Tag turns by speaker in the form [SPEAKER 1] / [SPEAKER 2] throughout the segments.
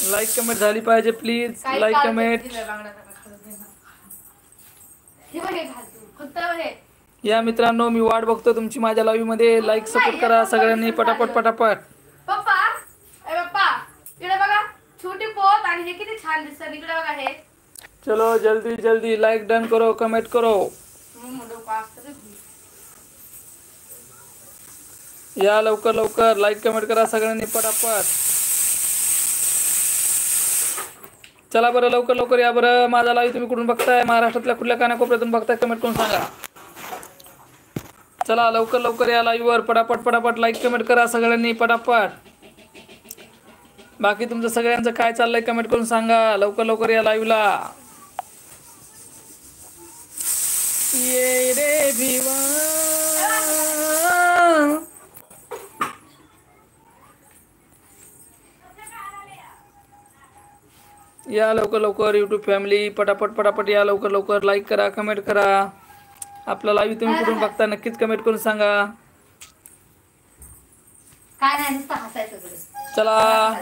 [SPEAKER 1] Like comment झाली पाहिजे please. Like comment. या मित्रांनो, मी वाट बघतो तुमची माझ्या लाईव्ह मध्ये. लाईक सपोर्ट करा सगळ्यांनी पटापट पटापट.
[SPEAKER 2] पप्पा पप्पा इकडे बघा, छोटी पोत आणि हे किती छान दिसतं. इकडे बघा हे.
[SPEAKER 1] चलो जल्दी जल्दी लाईक डन करो, कमेंट करो. या लवकर लवकर लाईक कमेंट करा सगळ्यांनी पटापट. चला बरं लवकर लवकर या बरं. माझा लाईव्ह तुम्ही कुठून बघताय? महाराष्ट्रातल्या कुठल्या कानाकोपऱ्यातून बघताय? कमेंट करून सांगा. चला लवकर लवकर या लाईव्ह वर पटापट पटापट लाईक कमेंट करा सगळ्यांनी पटापट. बाकी तुमचं सगळ्यांचं काय चाललंय कमेंट करून सांगा. लवकर लवकर या लाईव्हला. ये रे भिवा. या लवकर लवकर यूट्यूब फॅमिली पटापट पटापट या लवकर लवकर. लाईक करा, कमेंट करा. आपला लाईव्ह तुम्ही कुठून बघता नक्कीच कमेंट करून सांगा. चला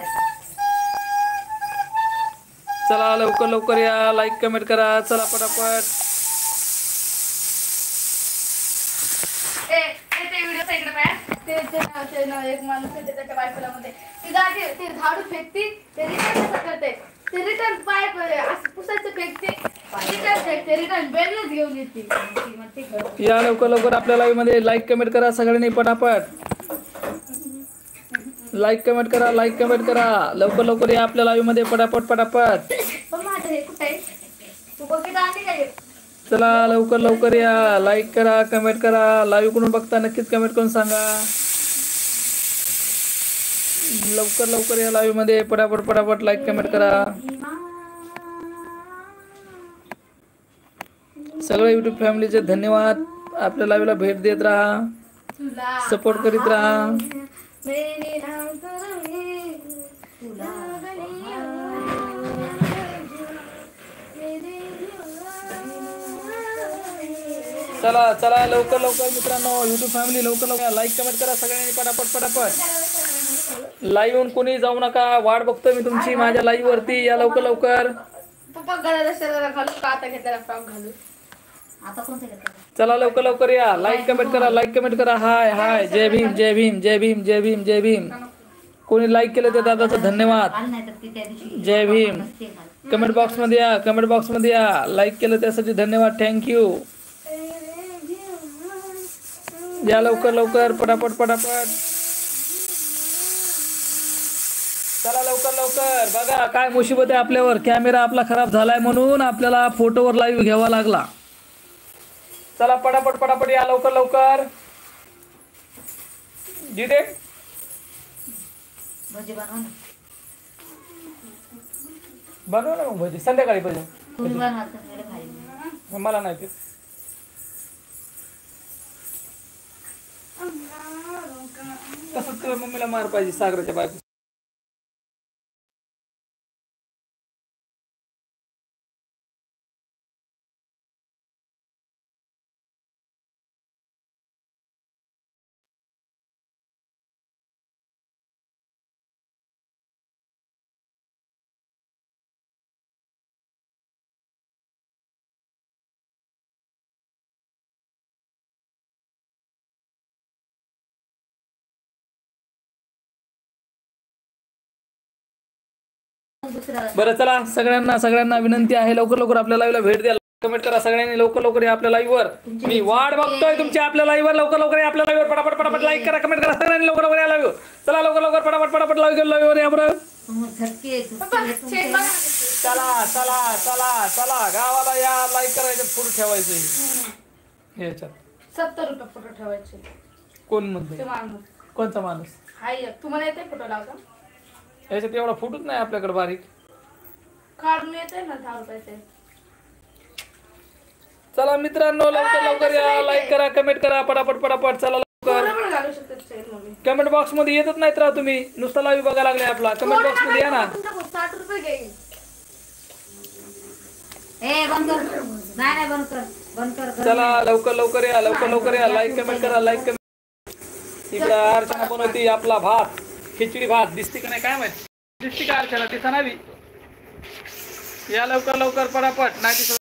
[SPEAKER 1] चला लवकर लवकर या. लाईक कमेंट करा. चला पटापट.
[SPEAKER 2] एक माणूस त्याच्या बायकोलामध्ये ती झाडू फेकती, ते रिटर्न कसं करते, ते रिटर्न पाय पुसायचं फेकते, रिटर्न फेकते, रिटर्न बेलच घेऊन येते.
[SPEAKER 1] या लवकर लवकर आपल्या लाईव्ह मध्ये. लाईक कमेंट करा सगळ्यांनी पटापट. लाईक कमेंट करा, लाईक कमेंट करा. लवकर लवकर या आपल्या लाईव्ह मध्ये पटापट पटापट. चला लवकर लवकर या. लाईक करा, कमेंट करा. लाईव्ह कुठून बघता नक्कीच कमेंट करून सांगा. लवकर लवकर या लाईव्ह मध्ये पटापट पटापट लाईक कमेंट करा. सगळ्या युट्यूब फॅमिलीचे धन्यवाद. आपल्या लाईव्हला भेट देत राहा, सपोर्ट करीत राहा. चला चला लवकर लवकर मित्रांनो, युट्यूब फॅमिली लवकर लवकर लाईक कमेंट करा सगळ्यांनी पटापट पटापट. लाईव्ह कोणी जाऊ नका, वाट बघतोय मी तुमची माझ्या लाईव्ह वरती. या लवकर लवकर. चला लवकर लवकर या. लाईक कमेंट करा, लाईक कमेंट करा. हाय हाय, जय भीम जय भीम जय भीम जय भीम जय भीम. कोणी लाईक केलं ते दादाचं धन्यवाद. जय भीम. कमेंट बॉक्स मध्ये या, कमेंट बॉक्स मध्ये या. लाईक केलं त्यासाठी धन्यवाद, थँक्यू. या लवकर लवकर पटापट पटापट. चला लवकर लवकर. बघा काय मुसीबत आहे आपल्यावर. कॅमेरा आपला खराब झालाय म्हणून आपल्याला फोटोवर लाईव्ह घ्यावा लागला. चला पटापट पटापट या लवकर लवकर. जिथे
[SPEAKER 3] भजी बनव ना.
[SPEAKER 1] बनव ना मग भजी. संध्याकाळी भजी. मला नाही ते. तसंच तुला मम्मीला मार पाहिजे सागराच्या बायको. बरं चला सगळ्यांना सगळ्यांना विनंती आहे लवकर लवकर आपल्या लाईव्हला भेट द्या. कमेंट करा सगळ्यांनी लवकर लवकर या आपल्या लाईव्ह वर. मी वाट बघतोय तुमची आपल्या लाईव्ह वर. लवकर लवकर या आपल्या लाईव्ह वर. पटापट पटापट लाईक करा, कमेंट करा सगळ्यांनी लवकर लवकर या लाईव्ह. चला लवकर लवकर पटापट पटापट लाईव्ह वर या बरं. चला चला चला चला गावाला या. लाईक करायचं, फोटो ठेवायचं याच्यात.
[SPEAKER 2] 70 रुपये फोटो ठेवायचे.
[SPEAKER 1] कोण म्हणते? कोणता माणूस?
[SPEAKER 2] हाय तुम्हाला येते फोटो लावता?
[SPEAKER 1] याच्यात एवढा फोटोच नाही आपल्याकडे बारीक.
[SPEAKER 2] काढून येते ना 10 रुपयाचे.
[SPEAKER 1] चला मित्रांनो लवकर लवकर या. लाईक करा, कमेंट करा पटापट पटापट. चला लवकर. कमेंट बॉक्स मध्ये येतच नाहीत राव तुम्ही. नुसता लाईव्ह बघा लागले आपला. कमेंट बॉक्स मध्ये या ना.
[SPEAKER 2] 60 रुपये घेईन.
[SPEAKER 3] बंद कर. नाही बंद कर, बंद कर.
[SPEAKER 1] चला लवकर लवकर या, लवकर लवकर या. लाईक कमेंट करा, लाईक कमेंट. इकडे अर्चना बनवती आपला भात, खिचडी भात. दिसते का नाही काय माहिती. दिसती का अर्चना? दिसा नावी या लवकर लवकर पटापट नाही दिसत.